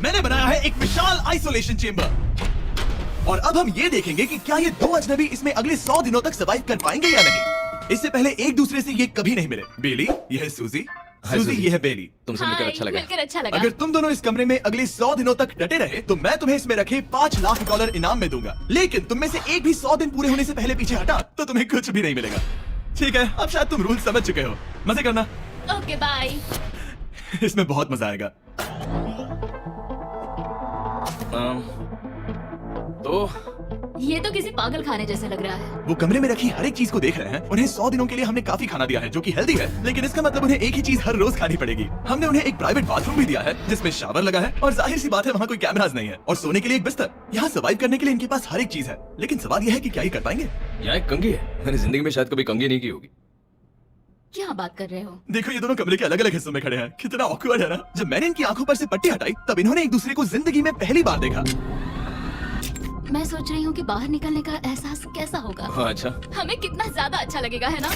मैंने बनाया है एक विशाल आइसोलेशन चेंबर और अब हम ये देखेंगे कि क्या ये दो अजनबी इसमें अगले 100 दिनों तक सर्वाइव कर पाएंगे या नहीं। इससे पहले एक दूसरे से ये कभी नहीं मिले। बेली, ये है सूजी, सूजी ये है बेली। तुमसे मिलकर अच्छा लगा। मिलकर अच्छा लगा। अगर तुम दोनों इस कमरे में अगले 100 दिनों तक डटे रहे तो मैं तुम्हें इसमें रखे $5 लाख इनाम में दूंगा। लेकिन तुम में से एक भी 100 दिन पूरे होने से पहले पीछे हटा तो तुम्हें कुछ भी नहीं मिलेगा। ठीक है, अब शायद तुम रूल समझ चुके हो। मजे करना। Okay bye. इसमें बहुत मजा आएगा। तो ये तो किसी पागल खाने जैसे लग रहा है। वो कमरे में रखी हर एक चीज को देख रहे हैं। उन्हें 100 दिनों के लिए हमने काफी खाना दिया है जो कि हेल्दी है, लेकिन इसका मतलब उन्हें एक ही चीज हर रोज खानी पड़ेगी। हमने उन्हें एक प्राइवेट बाथरूम भी दिया है जिसमें शावर लगा है और जाहिर सी बात है वहाँ कोई कैमरास नहीं है, और सोने के लिए एक बिस्तर। यहाँ सर्वाइव करने के लिए इनके पास हर एक चीज है, लेकिन सवाल यह है कि क्या ये कर पाएंगे। यहाँ एक कंघी है। मैंने जिंदगी में शायद कभी कंघी नहीं की होगी। क्या बात कर रहे हो? देखो ये दोनों कमरे के अलग अलग हिस्सों में खड़े हैं। कितना ऑकवर्ड है ना। जब मैंने इनकी आंखों पर से पट्टी हटाई तब इन्होंने एक दूसरे को जिंदगी में पहली बार देखा। मैं सोच रही हूँ कि बाहर निकलने का एहसास कैसा होगा। हाँ, अच्छा। हमें कितना ज्यादा अच्छा लगेगा, है ना?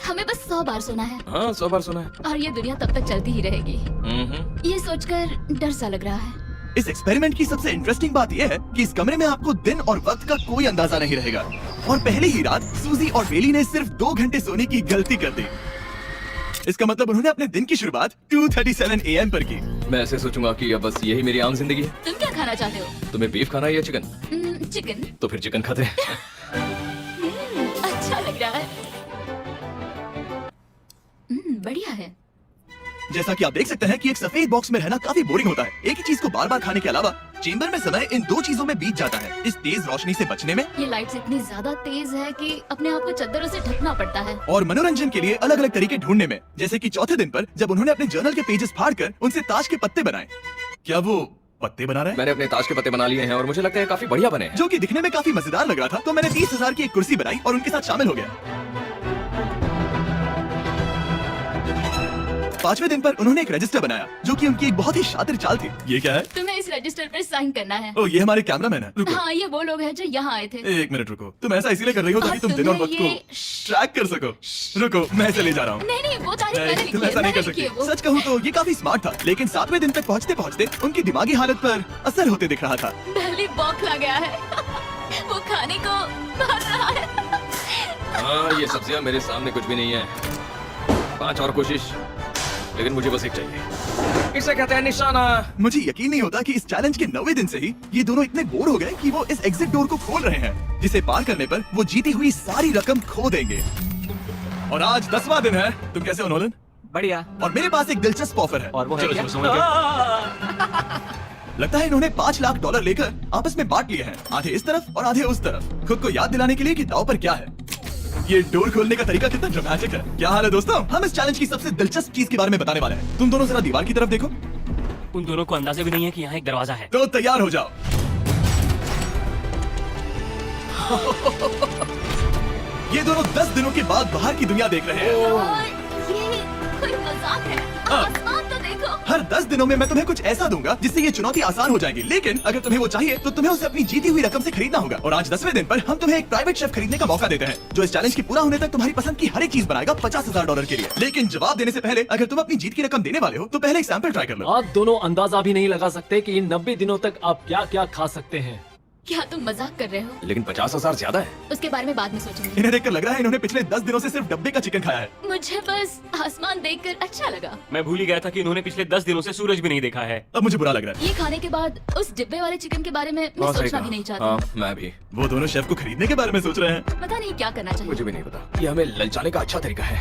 हमें बस 100 बार सुना है हाँ, 100 बार सुना है। और ये दुनिया तब तक चलती ही रहेगी। ये सोचकर डर सा लग रहा है। इस एक्सपेरिमेंट की सबसे इंटरेस्टिंग बात यह है कि इस कमरे में आपको दिन और वक्त का कोई अंदाजा नहीं रहेगा। और पहली ही रात सूजी और बेली ने सिर्फ 2 घंटे सोने की गलती कर दी। इसका मतलब उन्होंने अपने दिन की शुरुआत 2:37 AM पर की। मैं ऐसे सोचूंगा कि अब बस यही मेरी आम जिंदगी है। तुम क्या खाना चाहते हो? तुम्हें बीफ खाना है या चिकन? चिकन। तो फिर चिकन खाते हैं। अच्छा लग रहा है। बढ़िया है। जैसा कि आप देख सकते हैं कि एक सफेद बॉक्स में रहना काफी बोरिंग होता है। एक ही चीज को बार बार खाने के अलावा चेंबर में समय इन 2 चीजों में बीत जाता है। इस तेज रोशनी से बचने में, ये लाइट्स इतनी ज्यादा तेज है कि अपने आप को चद्दरों से ढकना पड़ता है। और मनोरंजन के लिए अलग अलग तरीके ढूंढने में। जैसे कि चौथे दिन पर जब उन्होंने अपने जर्नल के पेजेस फाड़कर उनसे ताश के पत्ते बनाए। क्या वो पत्ते बना रहे हैं? मैंने अपने ताश के पत्ते बना लिए हैं और मुझे लगता है काफी बढ़िया बने हैं। जो कि दिखने में काफी मजेदार लग रहा था, तो मैंने 30,000 की एक कुर्सी बनाई और उनके साथ शामिल हो गया। 5वें दिन पर उन्होंने एक रजिस्टर बनाया जो कि उनकी एक बहुत ही शातिर चाल थी। ये क्या है? तुम्हें इस रजिस्टर पर साइन करना है। ओ, ये हमारे कैमरामैन है। रुको। हाँ, ये वो लोग हैं जो यहाँ आए थे। एक मिनट रुको। तुम ऐसा इसीलिए कर रही हो ताकि तुम दिन और वक्त को ट्रैक कर सको। रुको, मैं इसे ले जा रहा हूँ। नहीं, वो तारीफ मैंने लिखी तुम है, ऐसा नहीं कर मैंने लिखी सकती। है वो। सच कहूँ तो ये काफी स्मार्ट था, लेकिन 7वें दिन तक पहुँचते पहुँचते उनकी दिमागी हालत पर असर होते दिख रहा था। पहली बौखला गया है। वो खाने को भर रहा है। हाँ, ये सब्जियां मेरे सामने कुछ भी नहीं है। 5 और कोशिश, लेकिन मुझे बस एक चाहिए। इसे कहते हैं निशाना। मुझे यकीन नहीं होता कि इस चैलेंज के 9वें दिन से ही ये दोनों इतने बोर हो गए कि वो इस एग्जिट डोर को खोल रहे हैं, जिसे पार करने पर वो जीती हुई सारी रकम खो देंगे। और आज 10वां दिन है। तुम कैसे हो नोलन? बढ़िया। और मेरे पास एक दिलचस्प ऑफर है। और वो है चलो क्या? चलो, समझ गए। लगता है इन्होंने $5 लाख लेकर आपस में बांट लिए हैं, आधे इस तरफ और आधे उस तरफ, खुद को याद दिलाने के लिए कि दांव पर क्या है। ये डोर खोलने का तरीका कितना ड्रामेटिक है। क्या हाल है दोस्तों? हम इस चैलेंज की सबसे दिलचस्प चीज के बारे में बताने वाले हैं। तुम दोनों जरा दीवार की तरफ देखो। उन दोनों को अंदाजा भी नहीं है कि यहाँ एक दरवाजा है। तो तैयार हो जाओ। ये दोनों 10 दिनों के बाद बाहर की दुनिया देख रहे हैं। और ये कोई मजाक है? आसमान तो देखो। हर 10 दिनों में मैं तुम्हें कुछ ऐसा दूंगा जिससे ये चुनौती आसान हो जाएगी, लेकिन अगर तुम्हें वो चाहिए तो तुम्हें उसे अपनी जीती हुई रकम से खरीदना होगा। और आज 10वें दिन पर हम तुम्हें एक प्राइवेट शेफ खरीदने का मौका देते हैं जो इस चैलेंज के पूरा होने तक तुम्हारी पसंद की हर एक चीज बनाएगा $50,000 के लिए। लेकिन जवाब देने से पहले अगर तुम अपनी जीत की रकम देने वाले हो तो पहले एक सैंपल ट्राई कर लो। आप दोनों अंदाजा भी नहीं लगा सकते कि इन 90 दिनों तक आप क्या क्या खा सकते हैं। क्या तुम मजाक कर रहे हो? लेकिन 50,000 ज्यादा है। उसके बारे में बाद में सोचेंगे। इन्हें देखकर लग रहा है इन्होंने पिछले 10 दिनों से सिर्फ डब्बे का चिकन खाया है। मुझे बस आसमान देखकर अच्छा लगा। मैं भूल ही गया था कि इन्होंने पिछले 10 दिनों से सूरज भी नहीं देखा है। अब मुझे बुरा लग रहा है। ये खाने के बाद उस डिब्बे वाले चिकन के बारे में मैं हाँ, सही सोचना कहा। भी नहीं चाहती। हाँ, मैं भी। वो दोनों शेफ को खरीदने के बारे में सोच रहे हैं। पता नहीं क्या करना चाहिए। मुझे भी नहीं पता। ये हमें ललचाने का अच्छा तरीका है।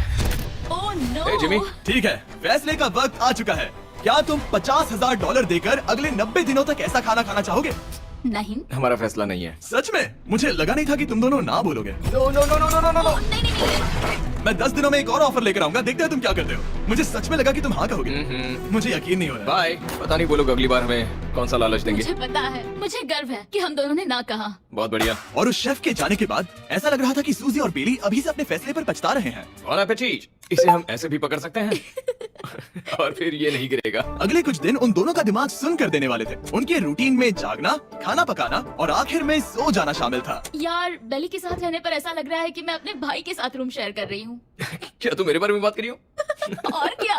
Oh no. ए, जिमी। ठीक है, फैसले का वक्त आ चुका है। क्या तुम $50,000 देकर अगले 90 दिनों तक ऐसा खाना खाना चाहोगे? नहीं। हमारा फैसला नहीं है। सच में? मुझे लगा नहीं था कि तुम दोनों ना बोलोगे। No no no no no no no. नहीं नहीं नहीं। मैं 10 दिनों में एक और ऑफर लेकर आऊंगा, देखते हैं तुम क्या करते हो। मुझे सच में लगा कि तुम हाँ कहोगे। मुझे यकीन नहीं हो रहा। बाय। पता नहीं वो लोग अगली बार हमें कौन सा लालच देंगे। मुझे पता है, मुझे गर्व है कि हम दोनों ने ना कहा। बहुत बढ़िया। और उस शेफ के जाने के बाद ऐसा लग रहा था कि सूजी और बेली अभी से अपने फैसले पर पछता रहे हैं। और एपेटीज, इसे हम ऐसे भी पकड़ सकते हैं। और फिर ये नहीं गिरेगा। अगले कुछ दिन उन दोनों का दिमाग सुन कर देने वाले थे। उनके रूटीन में जागना, खाना पकाना और आखिर में सो जाना शामिल था। यार, बेली के साथ रहने पर ऐसा लग रहा है कि मैं अपने भाई के साथ रूम शेयर कर रही हूँ। क्या तुम मेरे बारे में बात करी हो? और क्या?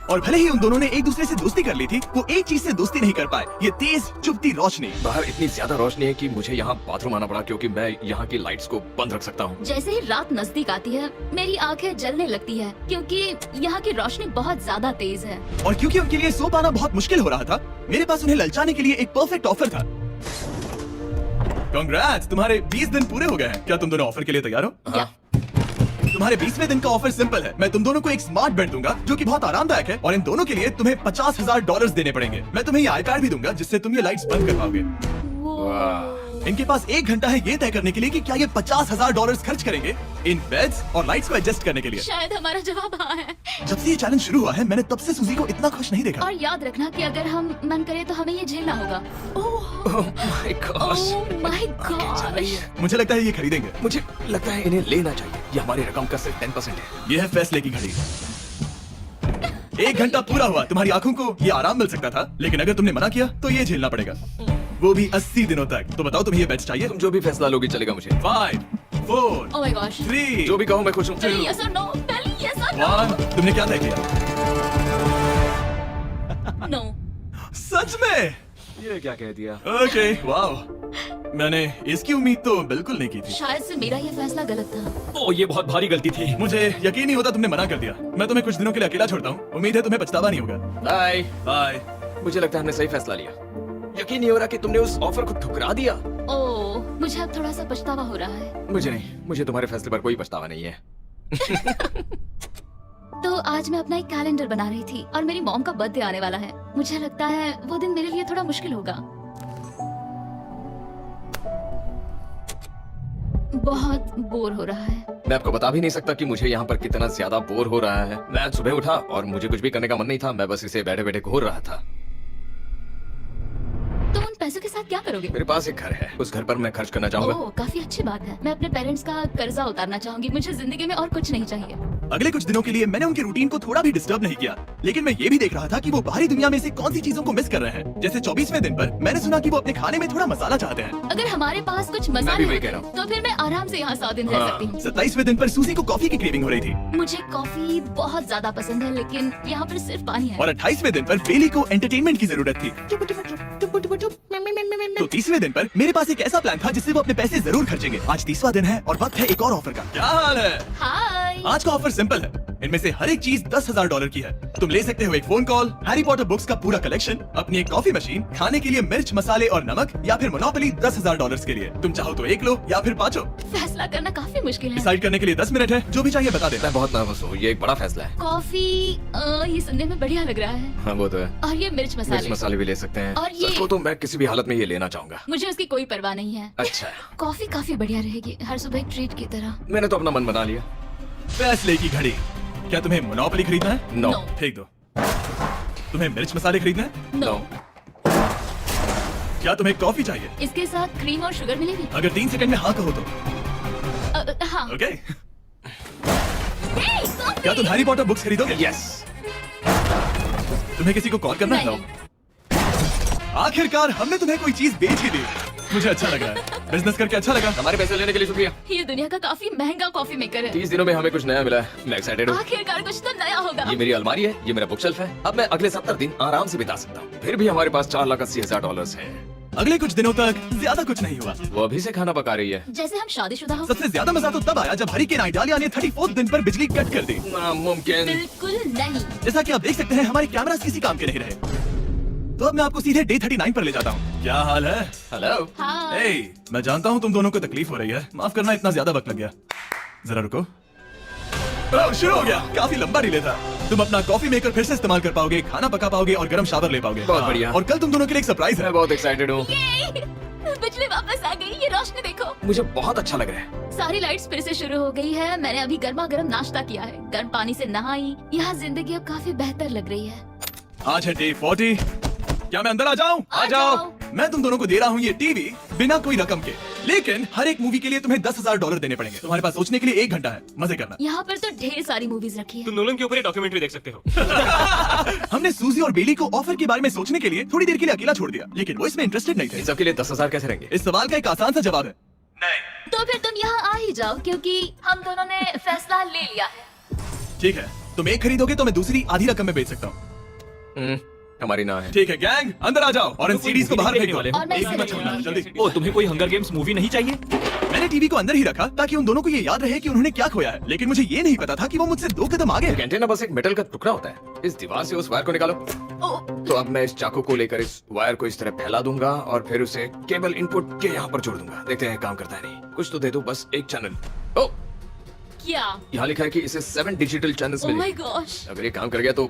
और भले ही उन दोनों ने एक दूसरे से दोस्ती कर ली थी, वो एक चीज से दोस्ती नहीं कर पाए, ये तेज चुभती रोशनी। बाहर इतनी ज्यादा रोशनी है कि मुझे यहाँ बाथरूम आना पड़ा क्योंकि मैं यहाँ की लाइट्स को बंद रख सकता हूँ। जैसे ही रात नजदीक आती है मेरी आंखें जलने लगती है क्योंकि यहाँ की रोशनी बहुत ज्यादा तेज है। और क्योंकि उनके लिए सो पाना बहुत मुश्किल हो रहा था, मेरे पास उन्हें ललचाने के लिए एक परफेक्ट ऑफर था। कांग्रेट्स, तुम्हारे 20 दिन पूरे हो गए हैं। क्या तुम दोनों ऑफर के लिए तैयार हो? या तुम्हारे 20वें दिन का ऑफर सिंपल है। मैं तुम दोनों को एक स्मार्ट बेड दूंगा जो कि बहुत आरामदायक है, और इन दोनों के लिए तुम्हें $50,000 देने पड़ेंगे। मैं तुम्हें ये आईपैड भी दूंगा जिससे तुम ये लाइट्स बंद कर पाओगे। वो इनके पास 1 घंटा है ये तय करने के लिए कि क्या ये $50,000 खर्च करेंगे इन बेड्स और लाइट्स को एडजस्ट करने के लिए। शायद हमारा जवाब हाँ है। जब से ये चैलेंज शुरू हुआ है, मैंने तब से सूजी को इतना खुश नहीं देखा। और याद रखना कि अगर हम मन करे तो हमें ये झेलना होगा। Oh my gosh! Oh my God. मुझे लगता है ये खरीदेंगे। मुझे लगता है इन्हें लेना चाहिए। ये हमारी रकम का सिर्फ 10% है। ये है फैसले की घड़ी। 1 घंटा पूरा हुआ, तुम्हारी आंखों को ये आराम मिल सकता था, लेकिन अगर तुमने मना किया तो ये झेलना पड़ेगा, वो भी 80 दिनों तक। तो बताओ तुम्हें ये बेड चाहिए? तुम जो भी फैसला लोगी चलेगा मुझे। 5 4 ओह माय गॉश। 3 जो भी कहो मैं खुश हूँ। यस और नो, पहले यस और 1। तुमने क्या तय किया? नो। सच में? ये क्या कह दिया? ओके, वाओ, मैंने इसकी उम्मीद तो बिल्कुल नहीं की थी। शायद से मेरा ये फैसला गलत था। ओ, ये बहुत भारी गलती थी। मुझे यकीन नहीं होता तुमने मना कर दिया। मैं तुम्हें कुछ दिनों के लिए अकेला छोड़ता हूँ। उम्मीद है तुम्हें पछतावा नहीं होगा। बाय। बाय। मुझे लगता है हमने सही फैसला लिया। यकीन नहीं हो रहा कि तुमने उस ऑफर को ठुकरा दिया। ओह, मुझे अब थोड़ा सा पछतावा हो रहा है। मुझे नहीं, मुझे तुम्हारे फैसले पर कोई पछतावा नहीं है। तो आज मैं अपना एक कैलेंडर बना रही थी और मेरी मॉम का बर्थडे आने वाला है। मुझे लगता है वो दिन मेरे लिए थोड़ा मुश्किल होगा। बहुत बोर हो रहा है। मैं आपको बता भी नहीं सकता कि मुझे यहाँ पर कितना ज्यादा बोर हो रहा है। मैं आज सुबह उठा और मुझे कुछ भी करने का मन नहीं था। मैं बस इसे बैठे बैठे घूर रहा था। तुम उन पैसों के साथ क्या करोगे? मेरे पास एक घर है, उस घर पर मैं खर्च करना चाहूंगा। ओह, काफी अच्छी बात है। मैं अपने पेरेंट्स का कर्जा उतारना चाहूंगी। मुझे जिंदगी में और कुछ नहीं चाहिए। अगले कुछ दिनों के लिए मैंने उनके रूटीन को थोड़ा भी डिस्टर्ब नहीं किया, लेकिन मैं ये भी देख रहा था कि वो बाहरी दुनिया में से कौन सी चीजों को मिस कर रहे हैं। जैसे 24वें दिन पर मैंने सुना कि वो अपने खाने में थोड़ा मसाला चाहते हैं। अगर हमारे पास कुछ मैं मसाले भी वही होते कह रहा हूँ। तो फिर मैं आराम से यहाँ 100 दिन रह हाँ। सकती हूँ। 27वें दिन पर सूजी को कॉफी की क्रेविंग हो रही थी, मुझे कॉफी बहुत ज्यादा पसंद है, लेकिन यहाँ पर सिर्फ पानी है। और 28वें दिन पर बेली को एंटरटेनमेंट की जरूरत थी। तो 30वें दिन पर मेरे पास एक ऐसा प्लान था जिससे वो अपने पैसे जरूर खर्चेंगे। आज 30वां दिन है और वक्त है एक और ऑफर का। क्या हाल है? हाय। आज का ऑफर सिंपल है। इनमें से हर एक चीज $10,000 की है। तुम ले सकते हो एक phone call, Harry Potter books का पूरा कलेक्शन, अपनी एक कॉफी मशीन, खाने के लिए मिर्च मसाले और नमक, या फिर मोनोपोली $10,000 के लिए। तुम चाहो तो एक लो या फिर 5 फैसला करना काफी मुश्किल है। डिसाइड करने के लिए 10 मिनट है। जो भी चाहिए बता देना। मैं बहुत नर्वस हूँ। ये एक बड़ा फैसला है। कॉफी ये सुनने में बढ़िया लग रहा है। हाँ वो तो है। और ये मिर्च मिर्च मसाले, मसाले भी ले सकते हैं। और ये- सच को तो मैं किसी भी हालत में ये लेना चाहूंगा। मुझे उसकी कोई परवाह नहीं है। अच्छा, कॉफी काफी बढ़िया रहेगी, हर सुबह एक ट्रीट की तरह। मैंने तो अपना मन बना लिया। फैसले की घड़ी। क्या तुम्हें मोनोपोली खरीदना है? नो। No. फेंक दो। तुम्हें मिर्च मसाले खरीदना है? नो। क्या तुम्हें कॉफी चाहिए? इसके साथ क्रीम और शुगर मिलेगी? अगर 3 सेकंड में हाँ कहो तो। हाँ। ओके। Hey, coffee! क्या तुम हैरी पॉटर बुक्स खरीदोगे? यस। तुम्हें किसी को कॉल करना है? नहीं। आखिरकार हमने तुम्हें कोई चीज बेच ही दी। मुझे अच्छा लग रहा है। बिजनेस करके अच्छा लगा। हमारे पैसे लेने के लिए शुक्रिया। ये दुनिया का काफी महंगा कॉफी मेकर है। 30 दिनों में हमें कुछ नया मिला है। मैं एक्साइटेड हूँ। आखिरकार कुछ तो नया होगा। ये मेरी अलमारी है, ये मेरा बुक शेल्फ है। अब मैं अगले 70 दिन आराम से बिता सकता हूँ। फिर भी हमारे पास $4,80,000 है। अगले कुछ दिनों तक ज्यादा कुछ नहीं हुआ। वो अभी से खाना पका रही है। जैसे हम शादीशुदा हो। सबसे ज्यादा मजा तो तब आया जब हरिकेन आइडालिया ने 34th दिन पर बिजली कट कर दी। नामुमकिन। बिल्कुल नहीं। जैसा कि आप देख सकते हैं हमारे कैमरास किसी काम के नहीं रहे। तो अब मैं आपको सीधे डे 39 पर ले जाता हूँ। क्या हाल है? हेलो। हाँ। हे, मैं जानता हूँ तुम दोनों को तकलीफ हो रही है। माफ करना इतना ज्यादा वक्त लग गया। जरा रुको। ओह, शुरू हो गया। काफी लंबा रिले था। तुम अपना कॉफी मेकर फिर से इस्तेमाल कर पाओगे, खाना पका पाओगे और गर्म शावर ले पाओगे। बहुत हाँ, बढ़िया। और कल तुम दोनों के लिए एक सरप्राइज है। मैं बहुत एक्साइटेड हूँ। ये बिजली वापस आ गई। ये रोशनी देखो। मुझे बहुत अच्छा लग रहा है। सारी लाइट्स फिर से शुरू हो गई है। मैंने अभी गर्मा गर्म नाश्ता किया है, गर्म पानी से नहाई। यहाँ जिंदगी अब काफी बेहतर लग रही है। आज है डे 40। क्या मैं अंदर आ जाऊं? आ जाओ। मैं तुम दोनों को दे रहा हूँ ये टीवी बिना कोई रकम के, लेकिन हर एक मूवी के लिए तुम्हें $10,000 देने पड़ेंगे। तुम्हारे पास सोचने के लिए 1 घंटा है। मजे करना। यहाँ पर तो ढेर सारी मूवीज रखी है। तुम नोलन के ऊपर ये डॉक्यूमेंट्री देख सकते हो। हमने सूजी और बेली को ऑफर के बारे में सोचने के लिए थोड़ी देर के लिए अकेला छोड़ दिया, लेकिन वो इसमें इंटरेस्टेड नहीं थे। इन सबके लिए 10,000 कैसे रहेंगे? इस सवाल का एक आसान सा जवाब है नहीं। तो फिर तुम यहाँ आ ही जाओ, क्योंकि हम दोनों ने फैसला ले लिया है। ठीक है, तुम एक खरीदोगे तो मैं दूसरी आधी रकम में बेच सकता हूँ। हमारी ना है। ठीक है गैंग, अंदर आ जाओ और इन सीडीज को बाहर फेंक दो। वाले और मैं एक इसे भी मत छोड़ना, देखूंगी। जल्दी। ओ तुम्हें कोई हंगर गेम्स मूवी नहीं चाहिए? मैंने टीवी को अंदर ही रखा ताकि उन दोनों को ये याद रहे कि उन्होंने क्या खोया है, लेकिन मुझे ये नहीं पता था कि वो मुझसे 2 कदम आगे है। एंटेना बस एक मेटल का टुकड़ा होता है। इस दीवार से उस वायर को निकालो। तो अब मैं इस चाकू को लेकर इस वायर को इस तरह फैला दूंगा और फिर उसे केबल इनपुट के यहाँ पर जोड़ दूंगा। देखते हैं काम करता है नहीं। कुछ तो दे दो, बस एक चैनल। ओ, क्या? यहाँ लिखा है कि इसे 7 डिजिटल चैनल्स ओह माय मिले। गॉश। अगर ये काम कर गया तो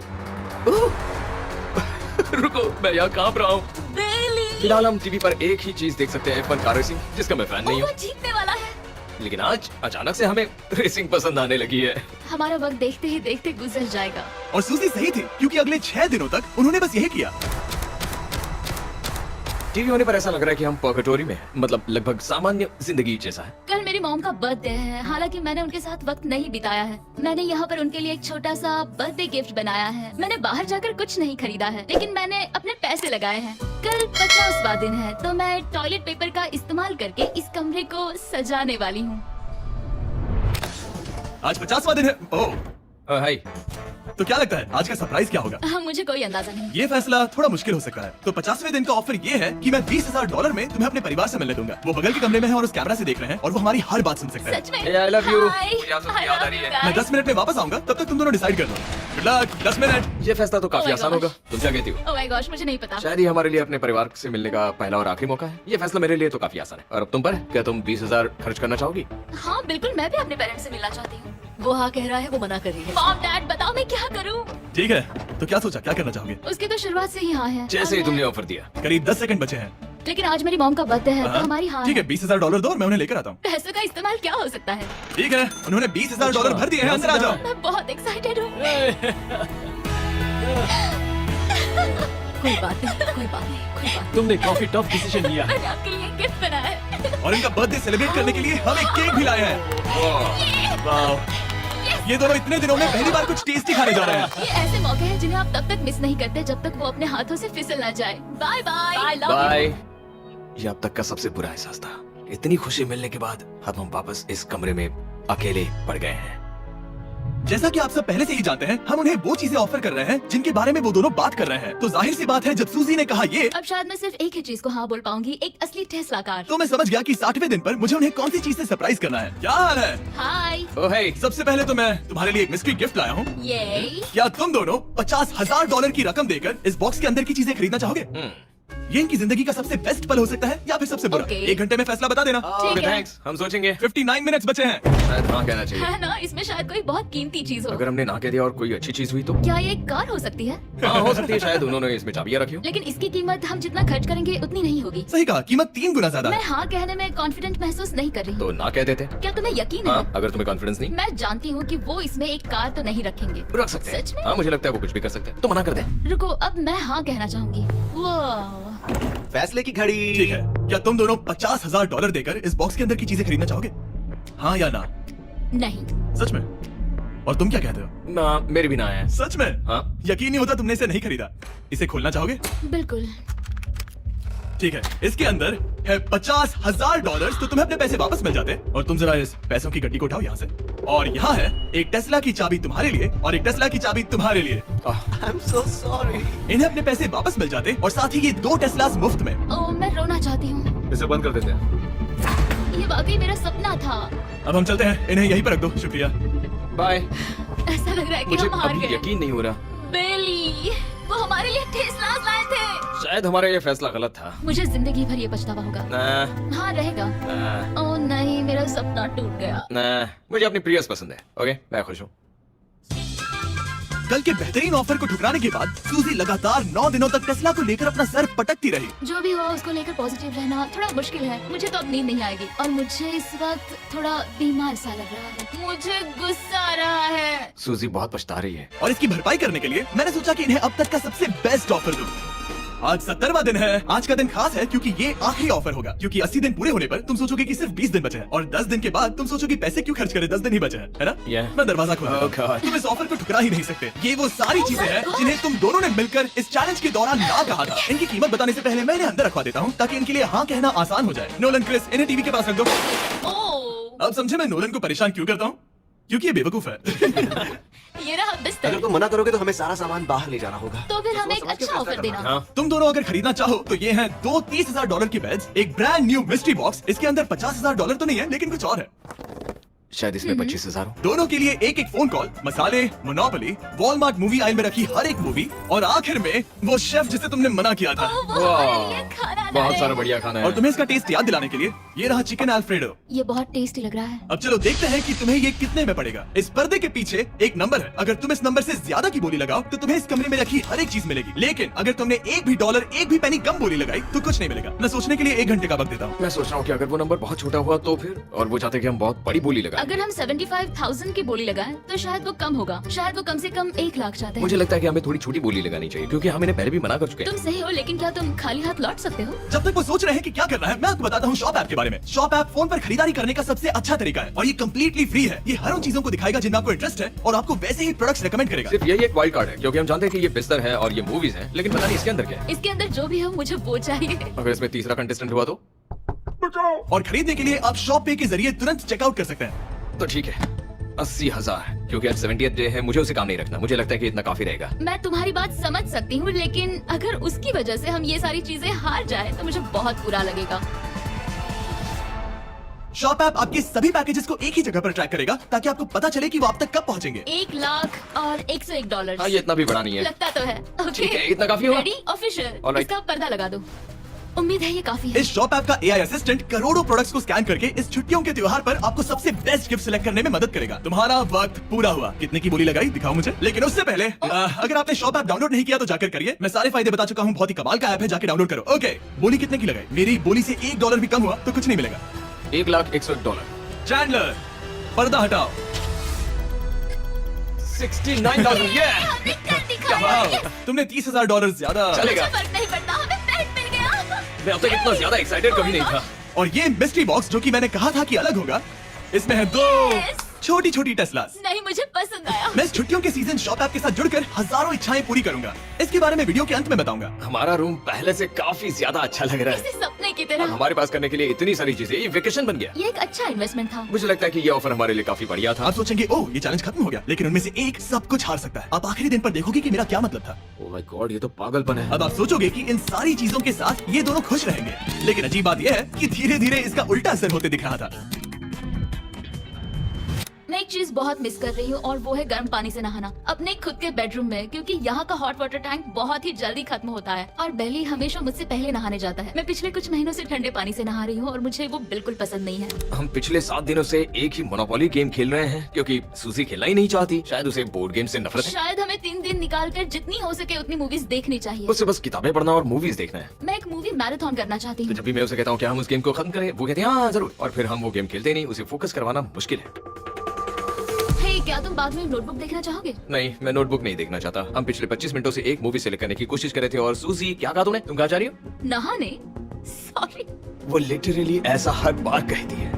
रुको, मैं यहाँ कांप रहा हूँ। बेली। फिलहाल हम टीवी पर एक ही चीज देख सकते हैं, F1 कार रेसिंग, जिसका मैं फैन नहीं वो हूँ। जीतने वाला है। लेकिन आज अचानक से हमें रेसिंग पसंद आने लगी है। हमारा वक्त देखते ही देखते गुजर जाएगा। और सूजी सही थी क्योंकि अगले 6 दिनों तक उन्होंने बस यही किया। टीवी होने पर ऐसा लग रहा है कि हम पर्गेटोरी में हैं, मतलब लगभग सामान्य जिंदगी जैसा है। कल मेरी मॉम का बर्थडे है, हालांकि मैंने उनके साथ वक्त नहीं बिताया है। मैंने यहाँ पर उनके लिए एक छोटा सा बर्थडे गिफ्ट बनाया है। मैंने बाहर जाकर कुछ नहीं खरीदा है, लेकिन मैंने अपने पैसे लगाए हैं। कल 50वां दिन है, तो मैं टॉयलेट पेपर का इस्तेमाल करके इस कमरे को सजाने वाली हूँ। आज 50वां दिन है। ओह, हाय, तो क्या लगता है आज का सरप्राइज क्या होगा? मुझे कोई अंदाजा नहीं। ये फैसला थोड़ा मुश्किल हो सकता है। तो 50वें दिन का ऑफर ये है कि मैं $20,000 में तुम्हें अपने परिवार से मिलने दूंगा। वो बगल के कमरे में है और उस कैमरा से देख रहे हैं और वो हमारी हर बात सुन सकते हैं। सच में? Hey, I love you. Hi. मुझे आप सबकी I याद आ love रही you है। guys. मैं 10 मिनट में वापस आऊंगा, तब तक तुम दोनों डिसाइड कर लो। Good luck, 10 minute. ये फैसला तो Oh काफी my आसान gosh. होगा। तुम क्या कहती हो? Oh my gosh, मुझे नहीं पता। शायद ये हमारे लिए अपने परिवार से मिलने का पहला और आखिरी मौका है। ये फैसला मेरे लिए तो काफी आसान है। और अब तुम पर, क्या तुम 20,000 खर्च करना चाहोगी? हाँ बिल्कुल, मैं भी अपने पेरेंट्स से मिलना चाहती हूँ। वो हाँ कह रहा है, वो मना कर रही है। मॉम डैड बताओ मैं क्या करूँ? ठीक है, तो क्या सोचा, क्या करना चाहोगे? उसकी तो शुरुआत से ही हाँ है। जैसे ही और तुमने मैं- ऑफर दिया। करीब 10 सेकंड बचे हैं। लेकिन आज मेरी मॉम का बर्थडे है, तो हमारी हाँ ठीक है, $20,000 दो और मैं उन्हें लेकर आता हूँ। पैसों का इस्तेमाल क्या हो सकता है? ठीक है, उन्होंने $20,000 भर दिए हैं, अंदर आ जाओ। मैं बहुत एक्साइटेड हूँ। कोई बात नहीं, कोई बात नहीं, कोई बात तुमने काफी टफ डिसीजन लिया है। मैंने आपके लिए गिफ्ट बनाया है। और इनका बर्थडे सेलिब्रेट करने के लिए हम एक केक भी लाए हैं। वाओ, ये दोनों इतने दिनों में पहली बार कुछ टेस्टी खाने जा रहे हैं। ये ऐसे मौके हैं जिन्हें आप तब तक मिस नहीं करते जब तक वो अपने हाथों से फिसल ना जाए। Bye bye. I love bye. ये अब तक का सबसे बुरा एहसास था। इतनी खुशी मिलने के बाद अब हम वापस इस कमरे में अकेले पड़ गए हैं। जैसा कि आप सब पहले से ही जानते हैं, हम उन्हें वो चीजें ऑफर कर रहे हैं जिनके बारे में वो दोनों बात कर रहे हैं। तो जाहिर सी बात है, जब सूजी ने कहा ये, अब शायद मैं सिर्फ एक ही चीज को हाँ बोल पाऊंगी, एक असली टेस्ला कार। तो मैं समझ गया कि 60वें दिन पर मुझे उन्हें कौन सी चीज से सरप्राइज करना है। क्या हाल है? हाय। ओ हे, सबसे पहले तो मैं तुम्हारे लिए एक मिस्ट्री गिफ्ट लाया हूँ। ये क्या तुम दोनों $50,000 की रकम देकर इस बॉक्स के अंदर की चीजें खरीदना चाहोगे? ये इनकी जिंदगी का सबसे बेस्ट पल हो सकता है या फिर सबसे बुरा। Okay. 1 घंटे में फैसला बता देना। ठीक ओके है। थैंक्स, हम सोचेंगे। 59 मिनट्स बचे हैं। शायद हाँ कहना चाहिए। है ना, इसमें शायद कोई बहुत कीमती चीज हो। अगर हमने ना कह दिया और कोई अच्छी चीज हुई तो? क्या ये एक कार हो सकती है? हाँ, हो सकती है। शायद उन्होंने इसमें चाबियां रखी हो। लेकिन इसकी कीमत हम जितना खर्च करेंगे उतनी नहीं होगी। सही कहा, कीमत 3 गुना ज्यादा मैं है। हाँ कहने में कॉन्फिडेंट महसूस नहीं कर रही हूँ। तो ना कह देते। क्या तुम्हें यकीन हाँ, है? अगर तुम्हें कॉन्फिडेंस नहीं, मैं जानती हूँ कि वो इसमें एक कार तो नहीं रखेंगे। रख सकते सच में? हैं। हाँ, मुझे लगता है वो कुछ भी कर सकते हैं। तो मना कर दे। रुको, अब मैं हाँ कहना चाहूंगी। वाह, फैसले की घड़ी। ठीक है, क्या तुम दोनों $50,000 देकर इस बॉक्स के अंदर की चीजें खरीदना चाहोगे? हाँ या ना? नहीं। सच में? और तुम क्या कहते हो? ना, मेरी भी ना है। सच में? हाँ। यकीन नहीं होता तुमने इसे नहीं खरीदा। इसे खोलना चाहोगे? बिल्कुल। ठीक है, इसके अंदर है $50,000, तो तुम्हें अपने पैसे वापस मिल जाते। और तुम जरा इस पैसों की गड्डी को उठाओ यहाँ से। और यहाँ है एक टेस्ला की चाबी तुम्हारे लिए और एक टेस्ला की चाबी तुम्हारे लिए। I'm so sorry. इन्हें अपने पैसे वापस मिल जाते और साथ ही ये 2 टेस्लास मुफ्त में। ओ, मैं रोना चाहती हूँ। इसे बंद कर देते हैं। ये वाकई मेरा सपना था। अब हम चलते हैं, इन्हें यहीं पर रख दो। शुक्रिया। बाय। ऐसा लग रहा है कि मुझे हम हार अभी गए। यकीन नहीं हो रहा। बेली, वो हमारे लिए टेस्ला लाए थे। शायद हमारा ये फैसला गलत था। मुझे जिंदगी भर ये पछतावा होगा। ना, हाँ रहेगा। ना, ओ नहीं, मेरा सपना टूट गया। ना, मुझे अपनी प्रियस पसंद है। ओके, मैं खुश हूँ। कल के बेहतरीन ऑफर को ठुकराने के बाद सूजी लगातार 9 दिनों तक टेस्ला को लेकर अपना सर पटकती रही। जो भी हुआ उसको लेकर पॉजिटिव रहना थोड़ा मुश्किल है। मुझे तो अब नींद नहीं आएगी और मुझे इस वक्त थोड़ा बीमार सा लग रहा है। मुझे गुस्सा आ रहा है। सूजी बहुत पछता रही है। और इसकी भरपाई करने के लिए मैंने सोचा कि इन्हें अब तक का सबसे बेस्ट ऑफर दूं। आज 70वां दिन है। आज का दिन खास है क्योंकि ये आखिरी ऑफर होगा, क्योंकि 80 दिन पूरे होने पर तुम सोचोगे कि सिर्फ 20 दिन बचे हैं और 10 दिन के बाद तुम सोचोगे पैसे क्यों खर्च करें, 10 दिन ही बचे हैं, है ना? Yeah. मैं दरवाजा खोल Oh God. तुम इस ऑफर को ठुकरा ही नहीं सकते। ये वो सारी Oh चीजें my हैं God. जिन्हें तुम दोनों ने मिलकर इस चैलेंज के दौरान ना कहा था। इनकी कीमत बताने से पहले मैं इन्हें अंदर रखवा देता हूँ ताकि इनके लिए हाँ कहना आसान हो जाए। नोलन, क्रिस, इन्हें टीवी के पास रख दो। ओ, अब समझे मैं नोलन को परेशान क्यों करता हूँ? क्योंकि ये बेवकूफ है। ये रहा बिस्तर। अगर तुम मना करोगे तो हमें सारा सामान बाहर ले जाना होगा। तो फिर हमें एक समझ के अच्छा फैसला ऑफर करना देना। हाँ तुम दोनों अगर खरीदना चाहो तो ये हैं दो $30,000 की बेड्स, एक ब्रांड न्यू मिस्ट्री बॉक्स। इसके अंदर $50,000 तो नहीं है, लेकिन कुछ और है। शायद इसमें 25,000 हो। दोनों के लिए एक एक फोन कॉल, मसाले, मोनोपोली, वॉलमार्ट मूवी आयल में रखी हर एक मूवी, और आखिर में वो शेफ जिसे तुमने मना किया था। वो हमारे लिए खाना ला बहुत रहे सारा हैं। बढ़िया खाना और है। तुम्हें इसका टेस्ट याद दिलाने के लिए ये रहा चिकन अल्फ्रेडो। ये बहुत टेस्टी लग रहा है। अब चलो देखते हैं कि तुम्हें ये कितने में पड़ेगा। इस पर्दे के पीछे एक नंबर है। अगर तुम इस नंबर से ज्यादा की बोली लगाओ तो तुम्हें इस कमरे में रखी हर एक चीज मिलेगी, लेकिन अगर तुमने एक भी डॉलर, एक भी पेनी कम बोली लगाई तो कुछ नहीं मिलेगा। मैं सोचने के लिए 1 घंटे का वक्त देता हूँ। मैं सोच रहा हूँ कि अगर वो नंबर बहुत छोटा हुआ तो फिर, और वो चाहते कि हम बहुत बड़ी बोली लगाएं। अगर हम 75,000 की बोली लगाएं तो शायद वो कम होगा। शायद वो कम से कम 1 लाख चाहते हैं। मुझे लगता है कि हमें थोड़ी छोटी बोली लगानी चाहिए, क्योंकि हम इन्हें पहले भी मना कर चुके हैं। तुम सही हो, लेकिन क्या तुम खाली हाथ लौट सकते हो? जब तक वो सोच रहे हैं कि क्या करना है, मैं आपको बताता हूँ शॉप ऐप के बारे में। शॉप ऐप फोन पर खरीदारी करने का सबसे अच्छा तरीका है और ये कम्प्लीटली फ्री है। ये हर उन चीजों को दिखाएगा जिनमें आपको इंटरेस्ट है और आपको वैसे ही प्रोडक्ट्स रेकमेंड करेगा। सिर्फ यही एक वाइल्ड कार्ड है, क्योंकि हम जानते हैं कि ये बिस्तर है और ये मूवीज हैं, लेकिन पता नहीं इसके अंदर क्या है। इसके अंदर जो भी हो मुझे वो चाहिए। अगर इसमें तीसरा कंटेस्टेंट हुआ तो और खरीदने के लिए आप शॉप पे के जरिए तुरंत चेकआउट कर सकते हैं। तो ठीक है, 80,000, क्योंकि आज 70th डे है, मुझे उसे काम नहीं रखना। मुझे लगता है कि इतना काफी रहेगा। मैं तुम्हारी बात समझ सकती हूँ, लेकिन अगर उसकी वजह से हम ये सारी चीजें हार जाए तो मुझे बहुत बुरा लगेगा। शॉप ऐप आपके सभी पैकेजेस को एक ही जगह पर ट्रैक करेगा ताकि आपको पता चले कि वो आप तक कब पहुंचेंगे। 1 लाख और $101। हाँ, ये इतना भी बड़ा नहीं है। लगता तो है। ओके, ठीक है, इतना काफी होगा। Ready, official. Alright. इसका पर्दा लगा दो। उम्मीद है ये काफी है। इस शॉप ऐप का AI असिस्टेंट करोड़ों प्रोडक्ट्स को स्कैन करके इस छुट्टियों के त्योहार पर आपको सबसे बेस्ट गिफ्ट सिलेक्ट करने में मदद करेगा। तुम्हारा वक्त पूरा हुआ। कितने की बोली लगाई दिखाओ मुझे। लेकिन उससे पहले अगर आपने शॉप ऐप डाउनलोड नहीं किया तो जाकर करिए। मैं सारे फायदे बता चुका हूँ। बहुत ही कमाल का ऐप है, जाके डाउनलोड करो। ओके, बोली कितने की लगाई? मेरी बोली से $1 भी कम हुआ तो कुछ नहीं मिलेगा। $1,01,000। चैंडलर, पर्दा हटाओ। 69,000। ये दिखाया। तुमने $30,000 ज्यादा। चलेगा। मुझे फर्क नहीं पड़ता, हमें बेड मिल गया। मैं अब तक इतना ज्यादा एक्साइटेड कभी नहीं था। और ये मिस्ट्री बॉक्स जो कि मैंने कहा था कि अलग होगा, इसमें है 2 Yes. छोटी छोटी टेस्लास। नहीं, मुझे पसंद आया। मैं इस छुट्टियों के सीजन शॉप ऐप के साथ जुड़कर हजारों इच्छाएं पूरी करूंगा। इसके बारे में वीडियो के अंत में बताऊंगा। हमारा रूम पहले से काफी ज्यादा अच्छा लग रहा है। इसे सपने की और तरह। हमारे पास करने के लिए इतनी सारी चीजें, ये वेकेशन बन गया। ये एक अच्छा इन्वेस्टमेंट था। मुझे लगता है कि ये ऑफर हमारे लिए काफी बढ़िया था। आप सोचेंगे ओह ये चैलेंज खत्म हो गया, लेकिन उनमें से एक सब कुछ हार सकता है। आप आखिरी दिन पर देखोगे कि मेरा क्या मतलब था। ओह माय गॉड, ये तो पागलपन है। अब आप सोचोगे कि इन सारी चीजों के साथ ये दोनों खुश रहेंगे, लेकिन अजीब बात यह है कि धीरे धीरे इसका उल्टा असर होते दिख रहा था। मैं एक चीज बहुत मिस कर रही हूँ और वो है गर्म पानी से नहाना अपने खुद के बेडरूम में, क्योंकि यहाँ का हॉट वाटर टैंक बहुत ही जल्दी खत्म होता है और बेली हमेशा मुझसे पहले नहाने जाता है। मैं पिछले कुछ महीनों से ठंडे पानी से नहा रही हूँ और मुझे वो बिल्कुल पसंद नहीं है। हम पिछले 7 दिनों से एक ही मोनोपोली गेम खेल रहे हैं, क्योंकि सूजी खेलना ही नहीं चाहती। शायद उसे बोर्ड गेम से नफरत है। शायद हमें 3 दिन निकाल कर जितनी हो सके उतनी मूवीज देखनी चाहिए। उसे बस किताबें पढ़ना और मूवीज देखना है। मैं एक मूवी मैराथन करना चाहती तो हूँ। जब भी मैं उसे कहता हूँ कि हम उस गेम को खत्म करें, वो कहते हैं हाँ जरूर, और फिर हम वो गेम खेलते नहीं। उसे फोकस करवाना मुश्किल है। हे, क्या तुम बाद में नोटबुक देखना चाहोगे? नहीं, मैं नोटबुक नहीं देखना चाहता। हम पिछले 25 मिनटों से एक मूवी सेलेक्ट करने की कोशिश कर रहे थे। और सूजी, क्या कहा तूने? तुम कहाँ जा रही हो? नहाने? सॉरी। वो लिटरली ऐसा हर बार कहती है।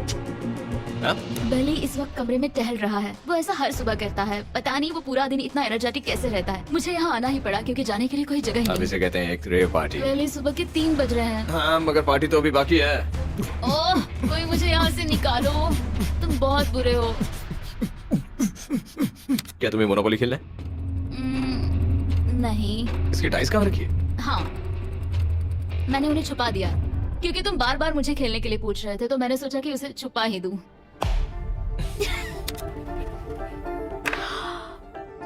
हाँ? बेली इस वक्त कमरे में टहल रहा है। वो ऐसा हर सुबह करता है। पता नहीं वो पूरा दिन इतना एनर्जेटिक कैसे रहता है। मुझे यहाँ आना ही पड़ा क्योंकि जाने के लिए कोई जगह ही अब नहीं। इसे कहते हैं एक रेव पार्टी। बेली, सुबह के 3 बज रहे हैं। हाँ, मगर पार्टी तो अभी बाकी है। ओह, कोई मुझे यहाँ से निकालो। तुम बहुत बुरे हो। क्या तुम्हें मोनोपोली खेलना है? नहीं। इसकी डाइस कहाँ रखी है? हाँ, मैंने उन्हें छुपा दिया क्योंकि तुम बार बार मुझे खेलने के लिए पूछ रहे थे, तो मैंने सोचा कि उसे छुपा ही दूं।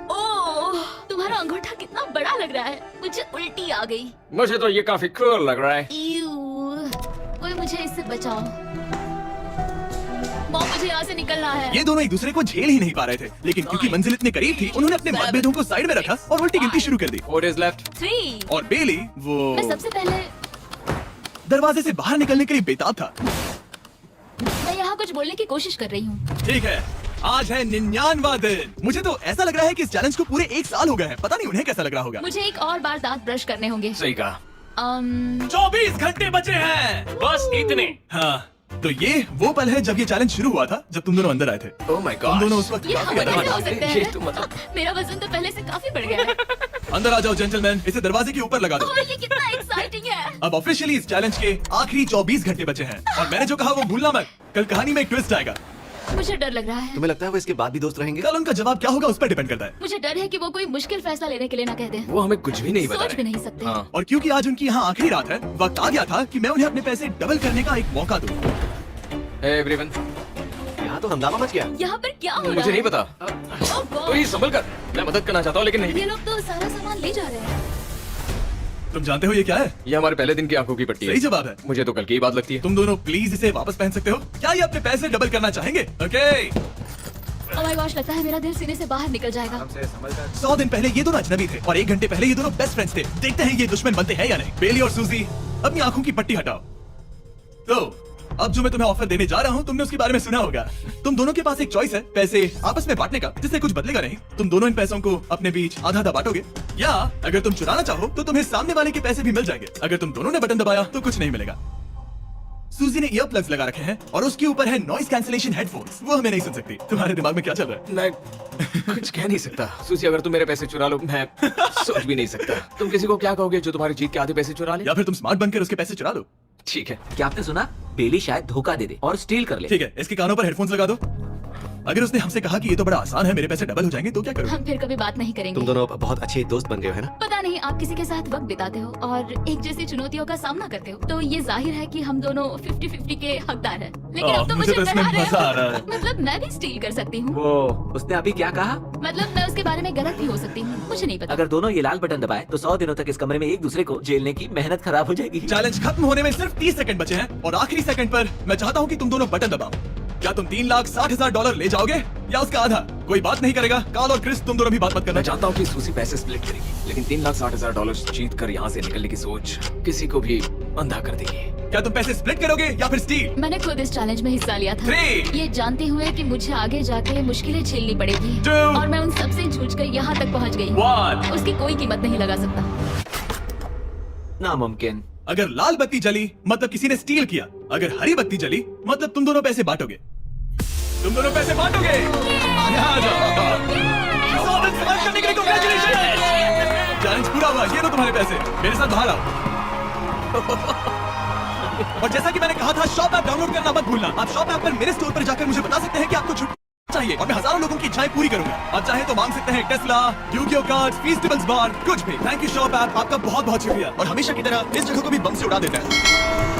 ओह, तुम्हारा अंगूठा कितना बड़ा लग रहा है। मुझे उल्टी आ गई। मुझे तो ये काफी कूल लग रहा है। ईऊ, कोई मुझे इससे बचाओ। मॉम, मुझे यहाँ से निकलना है। ये दोनों एक दूसरे को झेल ही नहीं पा रहे थे, लेकिन क्योंकि मंजिल इतने करीब थी, उन्होंने अपने मतभेदों को साइड में रखा और उल्टी गिनती शुरू कर दी। 4 days left। 3। और बेली वो मैं सबसे पहले दरवाजे से बाहर निकलने के लिए बेताब था। मैं यहाँ कुछ बोलने की कोशिश कर रही हूँ। ठीक है, आज है 99वां दिन। मुझे तो ऐसा लग रहा है कि इस चैलेंज को पूरे 1 साल हो गए हैं। पता नहीं उन्हें कैसा लग रहा होगा। मुझे एक और बार दांत ब्रश करने होंगे। सही कहा। 24 घंटे बचे हैं। बस इतने। हाँ, तो ये वो पल है जब ये चैलेंज शुरू हुआ था, जब तुम दोनों अंदर आए थे। ओह माय तुम गॉड। दोनों उस वक्त ये काफी हम ज्यादा कैसे हो हट- सकते ये हैं? तो मतलब मेरा वजन तो पहले से काफी बढ़ गया है। अंदर आ जाओ जेंटलमैन, इसे दरवाजे के ऊपर लगा दो। ओह, ये कितना एक्साइटिंग है। अब ऑफिशियली इस चैलेंज के आखिरी 24 घंटे बचे हैं और मैंने जो कहा वो भूलना मत। कल कहानी में एक ट्विस्ट आएगा। मुझे डर लग रहा है। तुम्हें लगता है वो इसके बाद भी दोस्त रहेंगे? कल उनका जवाब क्या होगा उस पर डिपेंड करता है। मुझे डर है कि वो कोई मुश्किल फैसला लेने के लिए ना कह दें। वो हमें कुछ भी नहीं बता सोच भी रहे। नहीं सकते। हाँ। और क्योंकि आज उनकी यहाँ आखिरी रात है, वक्त आ गया था कि मैं उन्हें अपने पैसे डबल करने का एक मौका दूं। Hey everyone, यहाँ तो हंगामा मच गया। यहाँ पर क्या हो रहा है? मुझे नहीं पता। Oh God! तो ये संभल कर, मैं मदद करना चाहता हूँ लेकिन नहीं। ये लोग तो सारा सामान ले जा रहे हैं। तुम जानते हो ये क्या है? ये हमारे पहले दिन की आंखों की पट्टी है। सही जवाब है। मुझे तो कल की ही बात लगती है। तुम दोनों प्लीज इसे वापस पहन सकते हो? क्या ये अपने पैसे डबल करना चाहेंगे? ओके। Oh my gosh, लगता है मेरा दिल सीने से बाहर निकल जाएगा। 100 दिन पहले ये दोनों अजनबी थे और 1 घंटे पहले ये दोनों बेस्ट फ्रेंड्स थे। देखते हैं ये दुश्मन बनते हैं या नहीं। बेली और सूजी, अपनी आंखों की पट्टी हटाओ। तो अब जो मैं तुम्हें ऑफर देने जा रहा हूँ, तुमने उसके बारे में सुना होगा। तुम दोनों के पास एक चॉइस है, पैसे आपस में बांटने का, जिससे कुछ बदलेगा नहीं। तुम दोनों इन पैसों को अपने बीच आधा आधा बांटोगे, या अगर तुम चुराना चाहो तो तुम्हें सामने वाले के पैसे भी मिल जाएंगे। अगर तुम दोनों ने बटन दबाया तो कुछ नहीं मिलेगा। सूजी ने ईयर प्लग्स लगा रखे हैं और उसके ऊपर है नॉइस कैंसिलेशन हेडफोन्स। वो हमें नहीं सुन सकती। तुम्हारे दिमाग में क्या चल रहा है? मैं कुछ कह नहीं सकता। सूसी, अगर तुम मेरे पैसे चुरा लो, मैं सोच भी नहीं सकता। तुम किसी को क्या कहोगे जो तुम्हारी जीत के आधे पैसे चुरा ले? या फिर तुम स्मार्ट बनकर उसके पैसे चुरा लो। ठीक है। क्या आपने सुना? बेली शायद धोखा दे दे और स्टील कर ले। ठीक है, इसके कानों पर हेडफोन्स लगा दो। अगर उसने हमसे कहा कि ये तो बड़ा आसान है, मेरे पैसे डबल हो जाएंगे, तो क्या करोगे? हम फिर कभी बात नहीं करेंगे। तुम दोनों अब बहुत अच्छे दोस्त बन गए हो, है ना? पता नहीं, आप किसी के साथ वक्त बिताते हो और एक जैसी चुनौतियों का सामना करते हो, तो ये जाहिर है कि हम दोनों 50-50 के हकदार हैं। लेकिन अब तो मुझे मुझे तो इसमें डरा रहे मजा आ रहा हो। है। मतलब मैं भी स्टील कर सकती हूँ। वो उसने अभी क्या कहा? मतलब मैं उसके बारे में गलत भी हो सकती हूँ, मुझे नहीं पता। अगर दोनों ये लाल बटन दबाए तो 100 दिनों तक इस कमरे में एक दूसरे को झेलने की मेहनत खराब हो जाएगी। चैलेंज खत्म होने में सिर्फ 30 सेकंड बचे हैं और आखिरी सेकंड पर मैं चाहता हूँ कि तुम दोनों बटन दबाओ। क्या तुम $3,60,000 ले जाओगे या उसका आधा? कोई बात नहीं करेगा। कार्ल और क्रिस, तुम दोनों भी बात मत करना। मैं चाहता हूँ कि सूसी पैसे स्प्लिट करेगी, लेकिन $3,60,000 जीत कर यहाँ से निकलने की सोच किसी को भी अंधा कर देगी। क्या तुम पैसे स्प्लिट करोगे या फिर स्टील? मैंने खुद इस चैलेंज में हिस्सा लिया था, 3, ये जानते हुए कि मुझे आगे जाके मुश्किलें झेलनी पड़ेगी 2, और मैं उन सबसे जूझकर यहाँ तक पहुँच गई। 1। उसकी कोई कीमत नहीं लगा सकता। नामुमकिन। अगर लाल बत्ती जली मतलब किसी ने स्टील किया, अगर हरी बत्ती जली मतलब तुम दोनों पैसे बांटोगे। तुम दोनों पैसे बांटोगे। यहाँ आ जाओ। 100 दिन सर्वाइव करने के लिए congratulations! चैलेंज पूरा हुआ। ये लो तुम्हारे पैसे, मेरे साथ बाहर आओ। और जैसा कि मैंने कहा था, शॉप ऐप डाउनलोड करना मत भूलना। आप शॉप ऐप पर मेरे स्टोर पर जाकर मुझे बता सकते हैं कि आपको छुट्टी चाहिए और मैं हजारों लोगों की इच्छाएं पूरी करूंगा। आप चाहे तो मांग सकते हैं टेस्ला, यूगियो कार्ड्स, फीस्टिवल्स बार, कुछ भी। थैंक यू शॉप ऐप, आपका बहुत बहुत शुक्रिया। और हमेशा की तरह इस जगह को भी बम से उड़ा देता है।